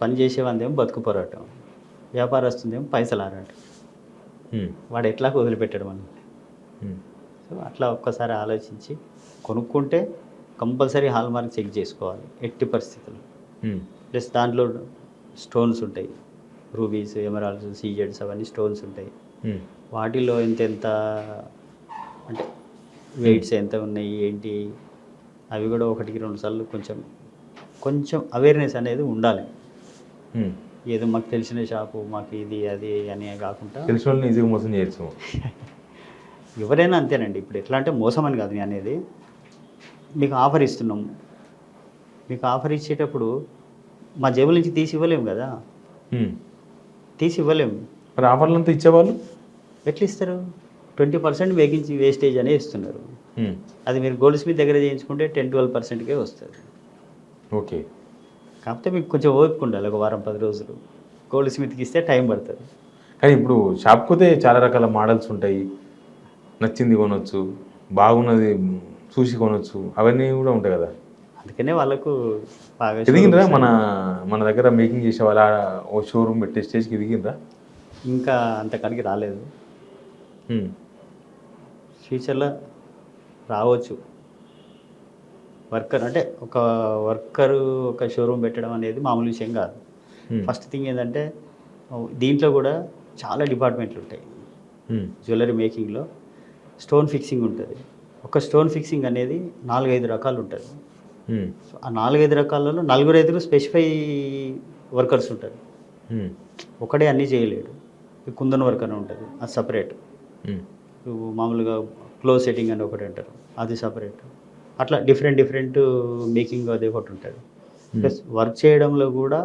[SPEAKER 2] పని చేసేవాందేమో బతుకు పోరాటం, వ్యాపారస్తుందేమో పైసలు ఆరాటం. వాడు ఎట్లా వదిలిపెట్టాడు మనం. సో అట్లా ఒక్కసారి ఆలోచించి కొనుక్కుంటే కంపల్సరీ హాల్మార్క్ చెక్ చేసుకోవాలి ఎట్టి పరిస్థితుల్లో. ప్లస్ దాంట్లో స్టోన్స్ ఉంటాయి, రూబీస్, ఎమరాల్డ్స్, సీజెడ్స్ అవన్నీ స్టోన్స్ ఉంటాయి. వాటిలో ఎంత అంటే వెయిట్స్ ఎంత ఉన్నాయి ఏంటి అవి కూడా 1-2 సార్లు కొంచెం అవేర్నెస్ అనేది ఉండాలి. ఏదో మాకు తెలిసిన షాపు మాకు ఇది అది అని కాకుండా
[SPEAKER 1] తెలిసిన వాళ్ళని ఈజీగా మోసం చేయొచ్చు.
[SPEAKER 2] ఎవరైనా అంతేనండి. ఇప్పుడు ఎట్లా అంటే మోసం అని కాదు అనేది, మీకు ఆఫర్ ఇస్తున్నాము, మీకు ఆఫర్ ఇచ్చేటప్పుడు మా జేబుల నుంచి తీసి ఇవ్వలేము కదా, తీసి ఇవ్వలేము.
[SPEAKER 1] మరి ఆఫర్లంతా ఇచ్చేవాళ్ళు
[SPEAKER 2] ఎట్లా ఇస్తారు? 20% వేగించి వేస్టేజ్ అనే ఇస్తున్నారు. అది మీరు గోల్డ్ స్మిత్ దగ్గర చేయించుకుంటే 10-12%కే వస్తుంది.
[SPEAKER 1] ఓకే.
[SPEAKER 2] కాకపోతే మీకు కొంచెం ఓపిక ఉండాలి, ఒక వారం 10 రోజులు. గోల్డ్ స్మిత్కి ఇస్తే టైం పడుతుంది.
[SPEAKER 1] కానీ ఇప్పుడు షాప్కి పోతే చాలా రకాల మోడల్స్ ఉంటాయి, నచ్చింది కొనవచ్చు, బాగున్నది చూసి కొనవచ్చు, అవన్నీ కూడా ఉంటాయి కదా.
[SPEAKER 2] అందుకనే వాళ్ళకు బాగా
[SPEAKER 1] ఎదిగిందా మన దగ్గర మేకింగ్ చేసే వాళ్ళ ఓ షోరూమ్ పెట్టే స్టేజ్కి ఎదిగిందా?
[SPEAKER 2] ఇంకా అంతకాడికి రాలేదు. ఫ్యూచర్లో రావచ్చు. వర్కర్ అంటే ఒక వర్కరు ఒక షోరూమ్ పెట్టడం అనేది మామూలు విషయం కాదు. ఫస్ట్ థింగ్ ఏంటంటే దీంట్లో కూడా చాలా డిపార్ట్మెంట్లు ఉంటాయి. జ్యువెలరీ మేకింగ్లో స్టోన్ ఫిక్సింగ్ ఉంటుంది. ఒక స్టోన్ ఫిక్సింగ్ అనేది 4-5 రకాలు ఉంటుంది. ఆ 4-5 రకాలలో 4-5 స్పెసిఫై వర్కర్స్ ఉంటారు. ఒకడే అన్నీ చేయలేడు. కుందన్ వర్క్ అని ఉంటుంది, అది సపరేట్. నువ్వు మామూలుగా క్లోజ్ సెట్టింగ్ అని ఒకటి అంటారు, అది సపరేట్. అట్లా డిఫరెంట్ మేకింగ్ అది ఒకటి ఉంటుంది. ప్లస్ వర్క్ చేయడంలో కూడా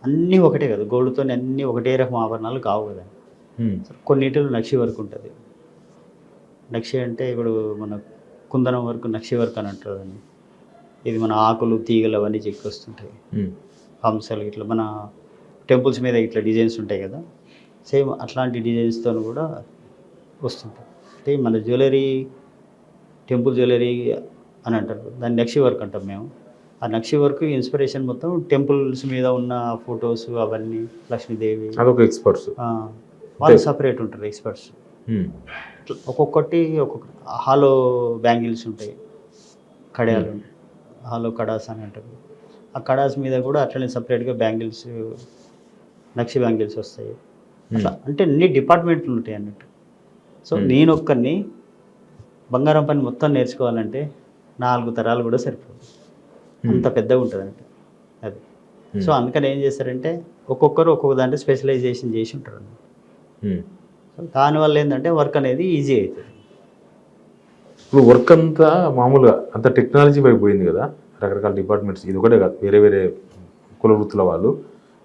[SPEAKER 2] అన్నీ ఒకటే కదా, గోల్డ్తో అన్నీ ఒకటే రకం ఆభరణాలు కావు కదా. కొన్నిటిలో నక్షి వర్క్ ఉంటుంది. నక్షి అంటే ఇప్పుడు మన కుందనం వర్క్ నక్షి వర్క్ అని అంటారు దాన్ని. ఇది మన ఆకులు తీగలు అవన్నీ చెక్కి వస్తుంటాయి, హంసలు ఇట్లా మన టెంపుల్స్ మీద ఇట్లా డిజైన్స్ ఉంటాయి కదా, సేమ్ అట్లాంటి డిజైన్స్తో కూడా వస్తుంటాయి. అంటే మన జ్యువెలరీ టెంపుల్ జ్యువెలరీ అని అంటారు, దాన్ని నక్షి వర్క్ అంటాం మేము. ఆ నక్షి వర్క్ ఇన్స్పిరేషన్ మొత్తం టెంపుల్స్ మీద ఉన్న ఫొటోస్ అవన్నీ, లక్ష్మీదేవి,
[SPEAKER 1] అదొక ఎక్స్పర్ట్స్
[SPEAKER 2] వాళ్ళు సపరేట్ ఉంటారు ఎక్స్పర్ట్స్. ఒక్కొక్కటి ఒక్కొక్క హాలో బ్యాంగిల్స్ ఉంటాయి, కడాలు ఉంటాయి, హాలో కడాస్ అని అంటారు. ఆ కడాస్ మీద కూడా అట్లనే సపరేట్గా బ్యాంగిల్స్, నక్షి బ్యాంగిల్స్ వస్తాయి. అట్లా అంటే అన్ని డిపార్ట్మెంట్లు ఉంటాయి అన్నట్టు. సో నేను ఒక్కరిని బంగారం పని మొత్తం నేర్చుకోవాలంటే 4 తరాలు కూడా సరిపోదు, అంత పెద్దగా ఉంటుంది అంటే అది. సో అందుకని ఏం చేస్తారంటే ఒక్కొక్కరు ఒక్కొక్క దాంట్లో స్పెషలైజేషన్ చేసి ఉంటారు అన్నమాట. సో దానివల్ల ఏంటంటే వర్క్ అనేది ఈజీ అవుతుంది.
[SPEAKER 1] ఇప్పుడు వర్క్ అంతా మామూలుగా అంత టెక్నాలజీ వైపు పోయింది కదా, రకరకాల డిపార్ట్మెంట్స్, ఇది ఒకటే కాదు, వేరే వేరే కుల వృత్తుల వాళ్ళు,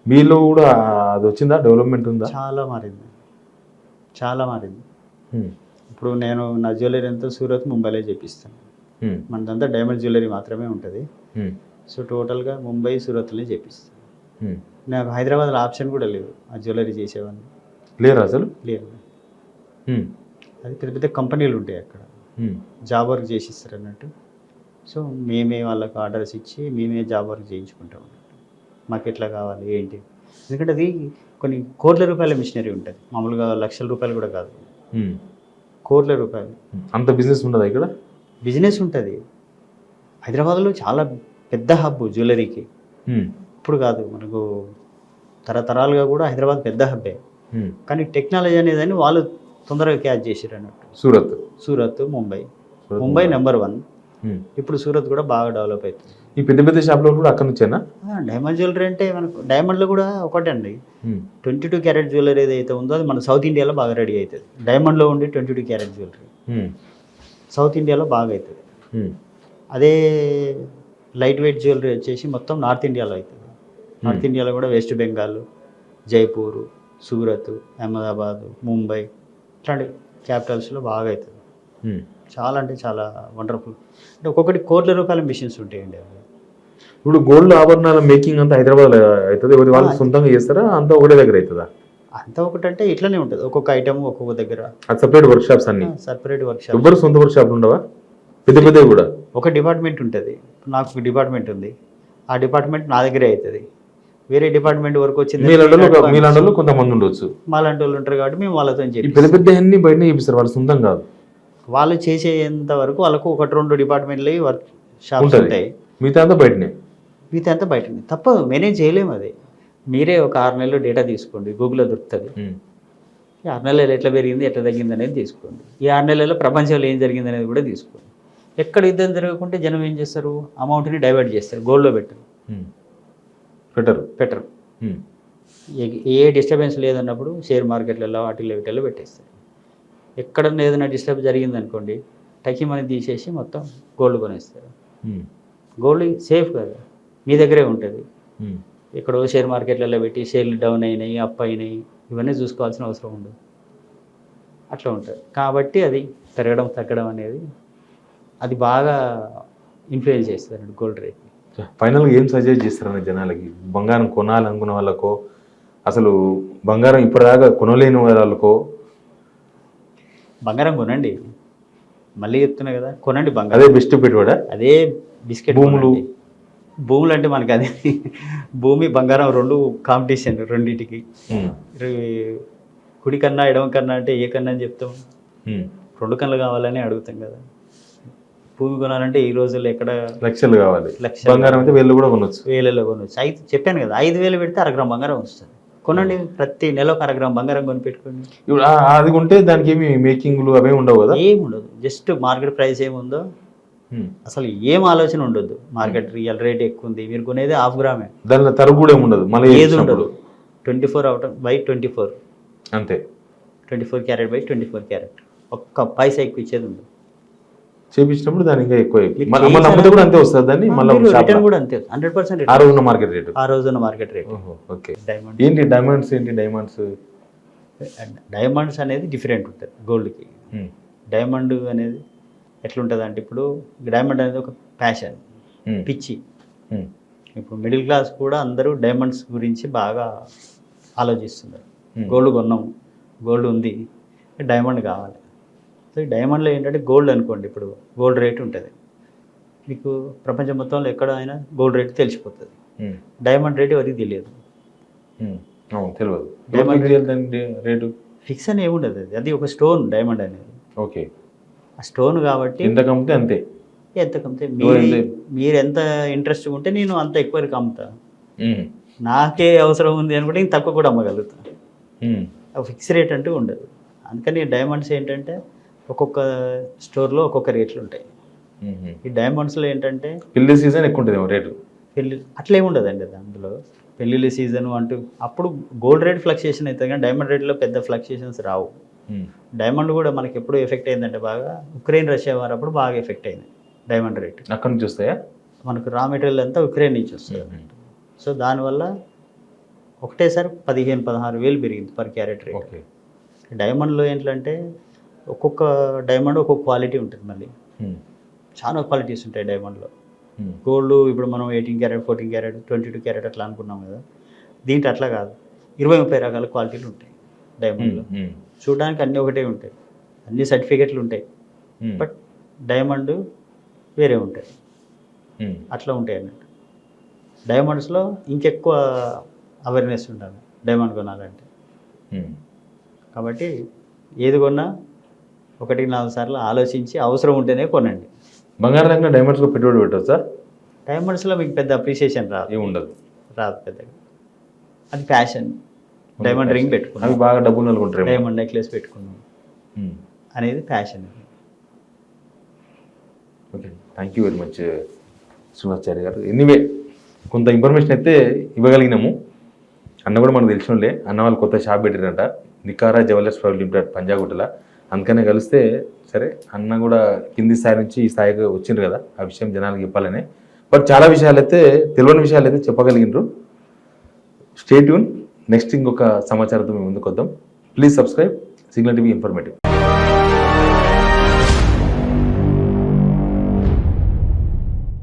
[SPEAKER 1] మీలో కూడా అది వచ్చిందా, డెవలప్మెంట్ ఉందా?
[SPEAKER 2] చాలా మారింది. ఇప్పుడు నేను నా జ్యువెలరీ అంతా సూరత్, ముంబైలో చేపిస్తాను. మనదంతా డైమండ్ జ్యువెలరీ మాత్రమే ఉంటుంది. సో టోటల్గా ముంబై, సూరత్లో చేపిస్తాను. నాకు హైదరాబాద్లో ఆప్షన్ కూడా లేదు ఆ జ్యువెలరీ చేసేవాడిని.
[SPEAKER 1] లేరు అసలు?
[SPEAKER 2] లేరు. అది పెద్ద పెద్ద కంపెనీలు ఉంటాయి అక్కడ, జాబ్ వర్క్ చేసిస్తారు అన్నట్టు. సో మేమే వాళ్ళకి ఆర్డర్స్ ఇచ్చి మేమే జాబ్ వర్క్ చేయించుకుంటాం అన్నట్టు. మాకు ఎట్లా కావాలి ఏంటి, ఎందుకంటే అది కొన్ని కోట్ల రూపాయల మిషనరీ ఉంటుంది, మామూలుగా లక్షల రూపాయలు కూడా కాదు, కోట్ల రూపాయలు.
[SPEAKER 1] అంత బిజినెస్ ఉండదా ఇక్కడ?
[SPEAKER 2] బిజినెస్ ఉంటుంది హైదరాబాద్లో, చాలా పెద్ద హబ్ జ్యువెలరీకి. ఇప్పుడు కాదు, మనకు తరతరాలుగా కూడా హైదరాబాద్ పెద్ద హబ్బే. కానీ టెక్నాలజీ అనేది వాళ్ళు తొందరగా క్యాచ్ చేసారు అన్నట్టు. సూరత్, ముంబై నెంబర్ 1. ఇప్పుడు సూరత్ కూడా బాగా డెవలప్ అవుతుంది.
[SPEAKER 1] ఈ పెద్ద పెద్ద షాప్లో కూడా అక్కడ నుంచేనా?
[SPEAKER 2] డైమండ్ జ్యువెలరీ అంటే మనకు డైమండ్లో కూడా ఒకటే అండి, 22 క్యారెట్ జ్యువెలరీ ఏదైతే ఉందో అది మన సౌత్ ఇండియాలో బాగా రెడీ అవుతుంది. డైమండ్లో ఉండి 22 క్యారెట్ జ్యువెలరీ సౌత్ ఇండియాలో బాగా అవుతుంది. అదే లైట్ వెయిట్ జ్యువెలరీ వచ్చేసి మొత్తం నార్త్ ఇండియాలో అవుతుంది. నార్త్ ఇండియాలో కూడా వెస్ట్ బెంగాల్, జైపూర్, సూరత్, అహ్మదాబాద్, ముంబై ఇట్లాంటి క్యాపిటల్స్లో బాగా అవుతుంది. చాలా అంటే చాలా వండర్ఫుల్. అంటే ఒక్కొక్కటి కోట్ల రూపాయల మిషన్స్ ఉంటాయండి అవి.
[SPEAKER 1] ఇప్పుడు గోల్డ్ ఆభరణాల మేకింగ్ అంతా హైదరాబాద్లో అవుతుంది, వాళ్ళు సొంతంగా చేస్తారా, అంతా ఒకటే దగ్గర అవుతుందా?
[SPEAKER 2] అంతా ఒకటంటే ఇట్లనే ఉంటుంది, ఒక్కొక్క ఐటమ్ ఒక్కొక్క దగ్గర.
[SPEAKER 1] సపరేట్ వర్క్ షాప్స్ అన్ని?
[SPEAKER 2] Separate work shop.
[SPEAKER 1] ఎవ్వరు సొంత వర్క్ షాప్లు ఉండవా? పెద్ద పెద్దవి కూడా?
[SPEAKER 2] ఒక డిపార్ట్మెంట్ ఉంటుంది, నాకు ఒక డిపార్ట్మెంట్ ఉంది, ఆ డిపార్ట్మెంట్ నా దగ్గరే అవుతుంది. వేరే డిపార్ట్మెంట్ వరకు వచ్చింది
[SPEAKER 1] మీలాంటి కొంతమంది ఉండొచ్చు,
[SPEAKER 2] మాలాంటి వాళ్ళు ఉంటారు కాబట్టి మేము వాళ్ళతో చెప్పి
[SPEAKER 1] పెద్ద పెద్ద అన్ని బయటనే చేపిస్తారు, వాళ్ళు సొంతం కాదు.
[SPEAKER 2] వాళ్ళు చేసేంత వరకు వాళ్ళకు 1-2 డిపార్ట్మెంట్లు వర్క్ షాప్స్ ఉంటాయి,
[SPEAKER 1] మిగతా అంతా బయటనే.
[SPEAKER 2] తప్పదు, మేనేజ్ చేయలేము. అది మీరే ఒక 6 నెలలు డేటా తీసుకోండి, గూగుల్లో దొరుకుతుంది. ఈ 6 నెలలు ఎట్లా పెరిగింది ఎట్లా తగ్గింది అనేది తీసుకోండి. ఈ 6 నెలల్లో ప్రపంచంలో ఏం జరిగింది అనేది కూడా తీసుకోండి. ఎక్కడ యుద్ధం జరగకుంటే జనం ఏం చేస్తారు, అమౌంట్ని డైవర్ట్ చేస్తారు, గోల్డ్లో పెట్టరు. ఏ డిస్టర్బెన్స్ లేదన్నప్పుడు షేర్ మార్కెట్లలో వాటిల్లో వీటిల్లో పెట్టేస్తారు. ఎక్కడన్నా ఏదైనా డిస్టర్బ్ జరిగింది అనుకోండి, టకి మనీ తీసేసి మొత్తం గోల్డ్ కొనేస్తారు. గోల్డ్ సేఫ్ కదా, మీ దగ్గరే ఉంటుంది. ఎక్కడో షేర్ మార్కెట్లలో పెట్టి షేర్లు డౌన్ అయినాయి, అప్ అయినాయి, ఇవన్నీ చూసుకోవాల్సిన అవసరం ఉండదు. అట్లా ఉంటుంది కాబట్టి అది పెరగడం తగ్గడం అనేది అది బాగా ఇన్ఫ్లుయెన్స్ చేస్తుంది గోల్డ్ రేట్.
[SPEAKER 1] ఫైనల్గా ఏం సజెస్ట్ చేస్తారని జనాలకి, బంగారం కొనాలనుకున్న వాళ్ళకో, అసలు బంగారం ఇప్పటిదాకా కొనలేని వాళ్ళకో?
[SPEAKER 2] బంగారం కొనండి, మళ్ళీ చెప్తున్నా కదా, కొనండి బంగారం.
[SPEAKER 1] అదే బెస్ట్ పెట్టుబడా? అదే
[SPEAKER 2] బిస్కెట్. భూములు అంటే మనకి అది భూమి బంగారం 2 కాంపిటీషన్, రెండింటికి. కుడి కన్నా ఎడమ కన్నా అంటే ఏ కన్నా అని చెప్తాం, 2 కళ్ళు కావాలని అడుగుతాం కదా. భూమి కొనాలంటే ఈ రోజుల్లో ఎక్కడ
[SPEAKER 1] లక్షలు కావాలి, బంగారం అయితే వేలలో కూడా కొనవచ్చు.
[SPEAKER 2] అయితే చెప్పాను కదా, 5,000 పెడితే 1 గ్రామ్ బంగారం వస్తుంది. కొనండి, ప్రతి నెల 1 గ్రామ్ బంగారం కొని పెట్టుకోండి.
[SPEAKER 1] ఇప్పుడు అది కొంటే దానికి ఏమి మేకింగ్లు అవే ఉండవు కదా?
[SPEAKER 2] ఏముండదు, జస్ట్ మార్కెట్ ప్రైస్ ఏముందో అసలు ఏం ఆలోచన ఉండదు. మార్కెట్ రియల్ రేట్ ఎక్కువ ఉంది, మీరు కొనేది 1/2 గ్రామే,
[SPEAKER 1] దానిలో తరుగు కూడా ఉండదు, మళ్ళీ
[SPEAKER 2] ఏది ఉండదు. 24/24 అంతే, 24 క్యారెట్ బై 24 క్యారెట్. ఒక్క పైసా ఎక్కువ ఇచ్చేది ఉంది.
[SPEAKER 1] చేపించినప్పుడు దాని ఇంకా ఎక్కువ
[SPEAKER 2] మీకు
[SPEAKER 1] మళ్ళీ అమ్మది కూడా అంతే వస్తుంది దాన్ని మళ్ళీ
[SPEAKER 2] రిటర్న్ కూడా అంతే 100%
[SPEAKER 1] ఆ రోజున మార్కెట్ రేటు.
[SPEAKER 2] ఆ రోజున మార్కెట్ రేట్.
[SPEAKER 1] ఓకే.
[SPEAKER 2] డైమండ్
[SPEAKER 1] ఏంటి డైమండ్స్
[SPEAKER 2] డైమండ్స్ అనేది డిఫరెంట్ ఉంటుంది గోల్డ్కి. డైమండ్ అనేది ఎట్లుంటుంది అంటే ఇప్పుడు డైమండ్ అనేది ఒక ప్యాషన్, పిచ్చి. ఇప్పుడు మిడిల్ క్లాస్ కూడా అందరూ డైమండ్స్ గురించి బాగా ఆలోచిస్తున్నారు. గోల్డ్ కొన్నాం, గోల్డ్ ఉంది, డైమండ్ కావాలి. సో ఈ డైమండ్లో ఏంటంటే గోల్డ్ అనుకోండి, ఇప్పుడు గోల్డ్ రేట్ ఉంటుంది, మీకు ప్రపంచం మొత్తంలో ఎక్కడ అయినా గోల్డ్ రేట్ తెలిసిపోతుంది. డైమండ్ రేట్ ఎవరికి తెలియదు.
[SPEAKER 1] తెలియదు.
[SPEAKER 2] డైమండ్
[SPEAKER 1] రేటు
[SPEAKER 2] ఫిక్స్ అని ఏముండదు, అది ఒక స్టోన్ డైమండ్ అనేది.
[SPEAKER 1] ఓకే.
[SPEAKER 2] ఆ స్టోన్ కాబట్టి
[SPEAKER 1] ఎంత కమ్మితే అంతే.
[SPEAKER 2] ఎంత కమ్మితే మీరు ఎంత ఇంట్రెస్ట్ ఉంటే నేను అంత ఎక్కువకి అమ్ముతా. నాకే అవసరం ఉంది అనుకుంటే నేను తక్కువ కూడా అమ్మగలుగుతా. ఫిక్స్ రేట్ అంటూ ఉండదు. అందుకని డైమండ్స్ ఏంటంటే ఒక్కొక్క స్టోర్లో ఒక్కొక్క రేట్లు ఉంటాయి. ఈ డైమండ్స్లో ఏంటంటే
[SPEAKER 1] పెళ్లి సీజన్ ఎక్కువ ఉంటుంది రేటు.
[SPEAKER 2] పెళ్ళి అట్లే ఉండదండి, అందులో పెళ్ళిళ్ళ సీజన్ అంటూ అప్పుడు గోల్డ్ రేట్ ఫ్లక్చుయేషన్ అవుతుంది, కానీ డైమండ్ రేట్లో పెద్ద ఫ్లక్చుయేషన్స్ రావు. డైమండ్ కూడా మనకి ఎప్పుడు ఎఫెక్ట్ అయిందంటే బాగా ఉక్రెయిన్ రష్యా వారు అప్పుడు బాగా ఎఫెక్ట్ అయింది డైమండ్ రేట్.
[SPEAKER 1] అక్కడ నుంచి వస్తాయా? మనకు
[SPEAKER 2] రా మెటీరియల్ అంతా ఉక్రెయిన్ నుంచి వస్తుంది. సో దానివల్ల ఒకటేసారి 15-16 వేలు పెరిగింది పర్ క్యారెట్ రేట్. డైమండ్లో ఏంటంటే ఒక్కొక్క డైమండ్ ఒక్కొక్క క్వాలిటీ ఉంటుంది, మళ్ళీ చాలా క్వాలిటీస్ ఉంటాయి డైమండ్లో. గోల్డ్ ఇప్పుడు మనం 18 క్యారెట్, 14 క్యారెట్, 22 క్యారెట్ అట్లా అనుకున్నాం కదా, దీంట్లో అట్లా కాదు, 20-30 రకాల క్వాలిటీలు ఉంటాయి డైమండ్లో. చూడడానికి అన్నీ ఒకటే ఉంటాయి, అన్ని సర్టిఫికెట్లు ఉంటాయి, బట్ డైమండ్ వేరే ఉంటాయి. అట్లా ఉంటాయి అన్నట్టు. డైమండ్స్లో ఇంకెక్కువ అవేర్నెస్ ఉండాలి డైమండ్ కొనాలంటే. కాబట్టి ఏది కొన్నా 1-4 సార్లు ఆలోచించి అవసరం ఉంటేనే కొనండి.
[SPEAKER 1] బంగారం రంగంలో డైమండ్స్లో పెట్టుబడి పెట్టవచ్చు సార్?
[SPEAKER 2] డైమండ్స్లో మీకు పెద్ద అప్రిషియేషన్ రాదు,
[SPEAKER 1] ఏముండదు,
[SPEAKER 2] రాదు పెద్దగా. అది ఫ్యాషన్. డైమండ్ రింగ్ పెట్టుకున్నాం,
[SPEAKER 1] అవి బాగా డబ్బులు నెలకొంటారు.
[SPEAKER 2] డైమండ్ నెక్లెస్ పెట్టుకున్నాం అనేది fashion.
[SPEAKER 1] Okay, thank you very much Srinivasachari గారు. ఎనీవే కొంత ఇన్ఫర్మేషన్ అయితే ఇవ్వగలిగినాము. అన్న కూడా మనకు తెలిసినోళ్ళే, అన్న వాళ్ళు కొత్త షాప్ పెట్టారంట, నికారా జ్యువెలర్స్ ప్రైవేట్ లిమిటెడ్ పంజాగుట్టల. అందుకనే కలిస్తే సరే అన్న కూడా కింది స్థాయి నుంచి ఈ స్థాయికి వచ్చిండ్రు కదా, ఆ విషయం జనాలకు చెప్పాలని. బట్ చాలా విషయాలు అయితే తెలియని విషయాలు అయితే చెప్పగలిగినారు. స్టే ట్యూన్, నెక్స్ట్ ఇంకొక సమాచారంతో మేము ముందుకు వద్దాం. Please subscribe signal TV informative.